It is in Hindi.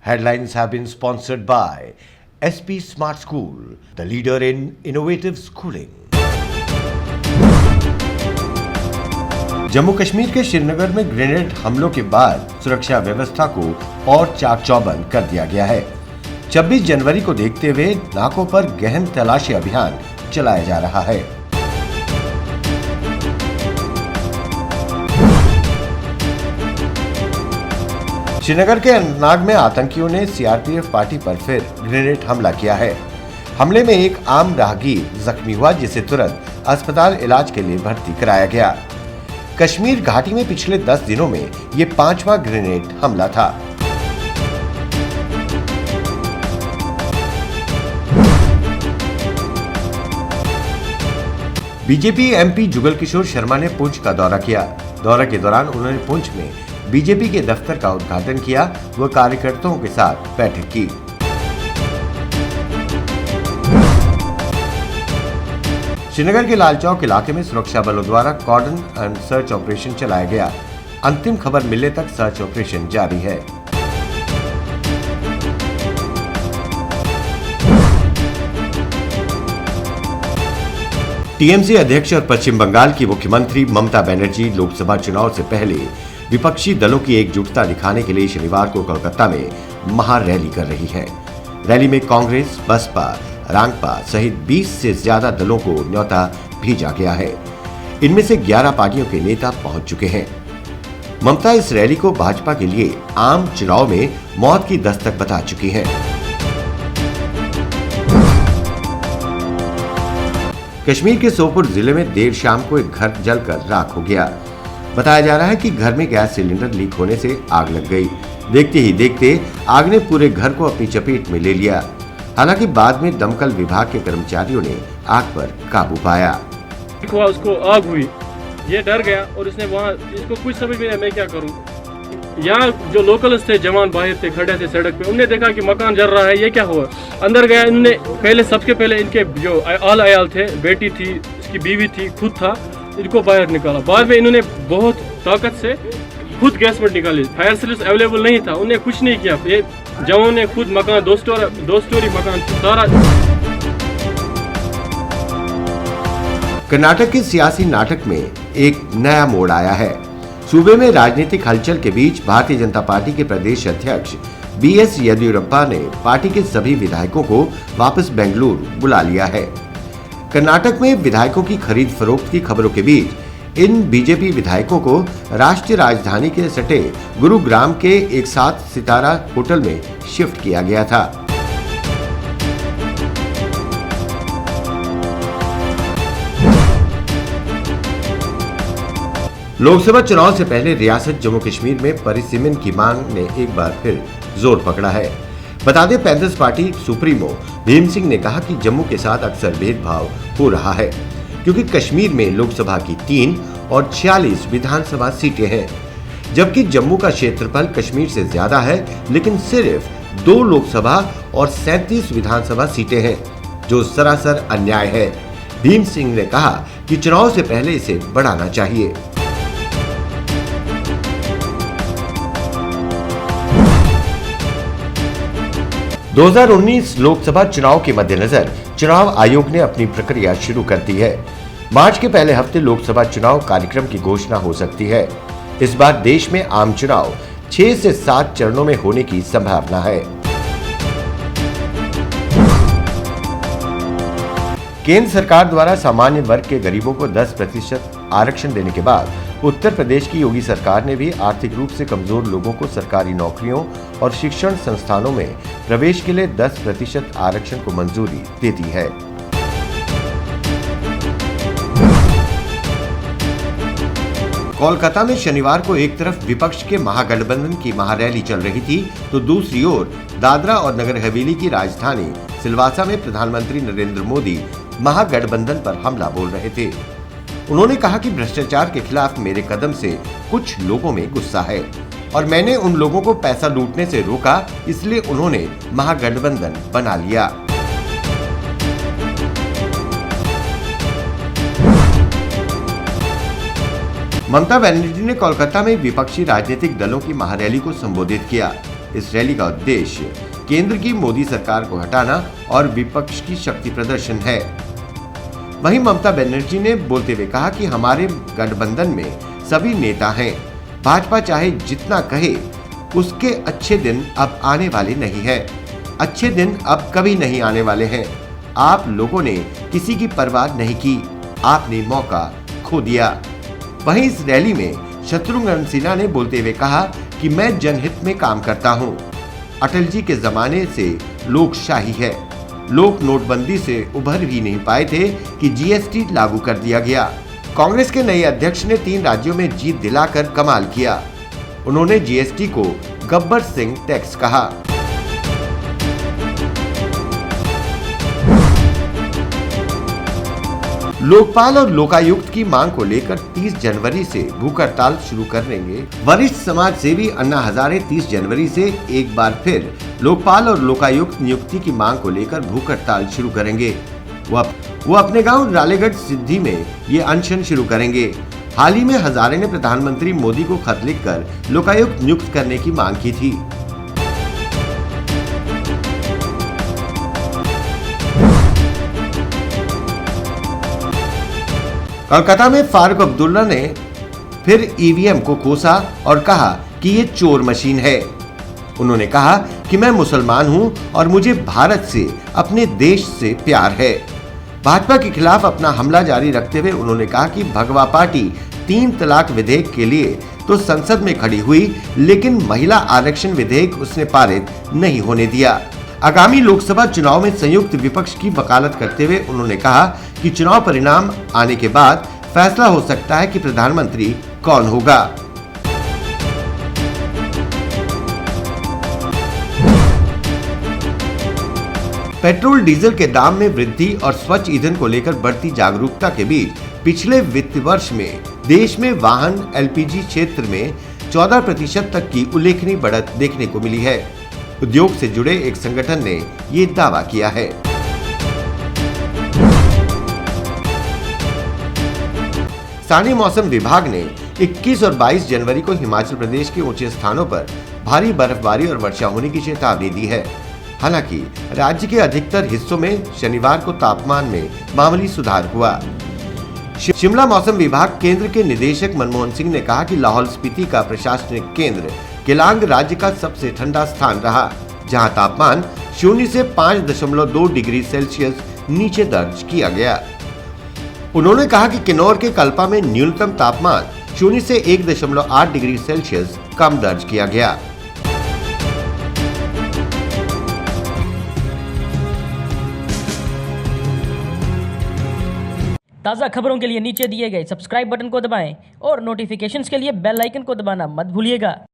Headlines have been sponsored by SP Smart School, the leader in innovative schooling. Jammu Kashmir के श्रीनगर में ग्रेनेड हमलों के बाद सुरक्षा व्यवस्था को और चाक चौबंद कर दिया गया है। 26 जनवरी को देखते हुए नाकों पर गहन तलाशी अभियान चलाया जा रहा है। श्रीनगर के अनंतनाग में आतंकियों ने सीआरपीएफ पार्टी पर फिर ग्रेनेड हमला किया है। हमले में एक आम राहगीर जख्मी हुआ, जिसे तुरंत अस्पताल इलाज के लिए भर्ती कराया गया। कश्मीर घाटी में पिछले 10 दिनों में ये 5वां ग्रेनेड हमला था। बीजेपी एमपी जुगल किशोर शर्मा ने पुंछ का दौरा किया। दौरे के दौरान उन्होंने पुंछ में बीजेपी के दफ्तर का उद्घाटन किया व कार्यकर्ताओं के साथ बैठक की। श्रीनगर के लाल चौक इलाके में सुरक्षा बलों द्वारा कॉर्डन एंड सर्च ऑपरेशन चलाया गया। अंतिम खबर मिलने तक सर्च ऑपरेशन जारी है। टीएमसी अध्यक्ष और पश्चिम बंगाल की मुख्यमंत्री ममता बनर्जी लोकसभा चुनाव से पहले विपक्षी दलों की एकजुटता दिखाने के लिए शनिवार को कोलकाता में महारैली कर रही हैं। रैली में कांग्रेस, बसपा, रांगपा सहित 20 से ज्यादा दलों को न्योता भेजा गया है। इनमें से 11 पार्टियों के नेता पहुंच चुके हैं। ममता इस रैली को भाजपा के लिए आम चुनाव में मौत की दस्तक बता चुकी हैं। कश्मीर के सोपोर जिले में देर शाम को एक घर जलकर राख हो गया। बताया जा रहा है कि घर में गैस सिलेंडर लीक होने से आग लग गई। देखते ही देखते आग ने पूरे घर को अपनी चपेट में ले लिया। हालांकि बाद में दमकल विभाग के कर्मचारियों ने आग पर काबू पाया। उसको आग हुई, ये डर गया और उसने वहाँ, इसको कुछ समझ में नहीं मैं क्या करूँ। यहाँ जो लोकल्स थे, जवान बाहर थे, खड़े थे सड़क पे, उन्होंने देखा कि मकान जल रहा है, ये क्या हुआ। अंदर गया, इन्होंने सबसे पहले इनके जो आल अयाल थे, बेटी थी, इसकी बीवी थी, खुद था, इनको बाहर निकाला। बाद में इन्होंने बहुत ताकत से खुद गैस पर निकाली। फायर सर्विस अवेलेबल नहीं था, उन्हें कुछ नहीं किया। ये जवानों ने खुद मकान, दो स्टोरी मकान सारा। कर्नाटक के सियासी नाटक में एक नया मोड़ आया है। सूबे में राजनीतिक हलचल के बीच भारतीय जनता पार्टी के प्रदेश अध्यक्ष बीएस येदियुरप्पा ने पार्टी के सभी विधायकों को वापस बेंगलुरु बुला लिया है। कर्नाटक में विधायकों की खरीद फरोख्त की खबरों के बीच इन बीजेपी विधायकों को राष्ट्रीय राजधानी के सटे गुरुग्राम के एक 7 सितारा होटल में शिफ्ट किया गया था। लोकसभा चुनाव से पहले रियासत जम्मू कश्मीर में परिसीमन की मांग ने एक बार फिर जोर पकड़ा है। बता दें, panthers party supremo Bhim Singh ने कहा कि जम्मू के साथ अक्सर भेदभाव हो रहा है, क्योंकि कश्मीर में लोकसभा की 3 और 46 विधानसभा सीटें हैं, जबकि जम्मू का क्षेत्रफल कश्मीर से ज्यादा है, लेकिन सिर्फ 2 लोकसभा और 37 विधानसभा सीटें हैं, जो सरासर अन्याय है। भीम सिंह ने कहा कि चुनाव से पहले इसे बढ़ाना चाहिए। – 2019 लोकसभा चुनाव के मद्देनजर चुनाव आयोग ने अपनी प्रक्रिया शुरू कर दी है। मार्च के पहले हफ्ते लोकसभा चुनाव कार्यक्रम की घोषणा हो सकती है। इस बार देश में आम चुनाव 6 से 7 चरणों में होने की संभावना है। केंद्र सरकार द्वारा सामान्य वर्ग के गरीबों को 10% आरक्षण देने के बाद उत्तर प्रदेश की योगी सरकार ने भी आर्थिक रूप से कमजोर लोगों को सरकारी नौकरियों और शिक्षण संस्थानों में प्रवेश के लिए 10% आरक्षण को मंजूरी दे दी है। कोलकाता में शनिवार को एक तरफ विपक्ष के महागठबंधन की महारैली चल रही थी, तो दूसरी ओर दादरा और नगर हवेली की राजधानी सिलवासा में प्रधानमंत्री नरेंद्र मोदी महागठबंधन पर हमला बोल रहे थे। उन्होंने कहा कि भ्रष्टाचार के खिलाफ मेरे कदम से कुछ लोगों में गुस्सा है और मैंने उन लोगों को पैसा लूटने से रोका, इसलिए उन्होंने महागठबंधन बना लिया। ममता बनर्जी ने कोलकाता में विपक्षी राजनीतिक दलों की महारैली को संबोधित किया। इस रैली का उद्देश्य केंद्र की मोदी सरकार को हटाना और विपक्ष की शक्ति प्रदर्शन है। वहीं ममता बनर्जी ने बोलते हुए कहा कि हमारे गठबंधन में सभी नेता हैं। भाजपा चाहे जितना कहे, उसके अच्छे दिन अब आने वाले नहीं हैं। अच्छे दिन अब कभी नहीं आने वाले हैं। आप लोगों ने किसी की परवाह नहीं की, आपने मौका खो दिया। वहीं इस रैली में शत्रुघ्न सिन्हा ने बोलते हुए कहा कि मैं जनहित में काम करता हूं। अटल जी के जमाने से लोकशाही है। लोग नोटबंदी से उभर भी नहीं पाए थे कि जीएसटी लागू कर दिया गया। कांग्रेस के नए अध्यक्ष ने 3 राज्यों में जीत दिलाकर कमाल किया। उन्होंने जीएसटी को गब्बर सिंह टैक्स कहा। लोकपाल और लोकायुक्त की मांग को लेकर 30 जनवरी से भूख हड़ताल शुरू करेंगे। वरिष्ठ समाज सेवी अन्ना हजारे 30 जनवरी से एक बार फिर लोकपाल और लोकायुक्त नियुक्ति की मांग को लेकर भूख हड़ताल शुरू करेंगे। वो अपने गांव रालेगढ़ सिद्धि में ये अनशन शुरू करेंगे। हाल ही में हजारे ने प्रधानमंत्री मोदी को खत लिखकर लोकायुक्त नियुक्त करने की मांग की थी। कोलकाता में फारूक अब्दुल्ला ने फिर ईवीएम को कोसा और कहा कि ये चोर मशीन है। उन्होंने कहा कि मैं मुसलमान हूं और मुझे भारत से, अपने देश से प्यार है। भाजपा के खिलाफ अपना हमला जारी रखते हुए उन्होंने कहा कि भगवा पार्टी 3 तलाक विधेयक के लिए तो संसद में खड़ी हुई, लेकिन महिला आरक्षण विधेयक उसने पारित नहीं होने दिया। आगामी लोकसभा चुनाव में संयुक्त विपक्ष की वकालत करते हुए उन्होंने कहा कि चुनाव परिणाम आने के बाद फैसला हो सकता है कि प्रधानमंत्री कौन होगा। पेट्रोल डीजल के दाम में वृद्धि और स्वच्छ ईंधन को लेकर बढ़ती जागरूकता के बीच पिछले वित्त वर्ष में देश में वाहन एलपीजी क्षेत्र में 14% तक की उल्लेखनीय बढ़त देखने को मिली है। उद्योग से जुड़े एक संगठन ने ये दावा किया है। स्थानीय मौसम विभाग ने 21 और 22 जनवरी को हिमाचल प्रदेश के ऊंचे स्थानों पर भारी बर्फबारी और वर्षा होने की चेतावनी दी है। हालांकि राज्य के अधिकतर हिस्सों में शनिवार को तापमान में मामूली सुधार हुआ। शिमला मौसम विभाग केंद्र के निदेशक मनमोहन सिंह ने कहा कि लाहौल स्पीति का प्रशासनिक केंद्र केलांग राज्य का सबसे ठंडा स्थान रहा, जहां तापमान 0 से 5.2 डिग्री सेल्सियस नीचे दर्ज किया गया। उन्होंने कहा कि किन्नौर के कल्पा में न्यूनतम तापमान 0 से 1.8 डिग्री सेल्सियस कम दर्ज किया गया। ताज़ा खबरों के लिए नीचे दिए गए सब्सक्राइब बटन को दबाएं और नोटिफिकेशंस के लिए बेल आइकन को दबाना मत भूलिएगा।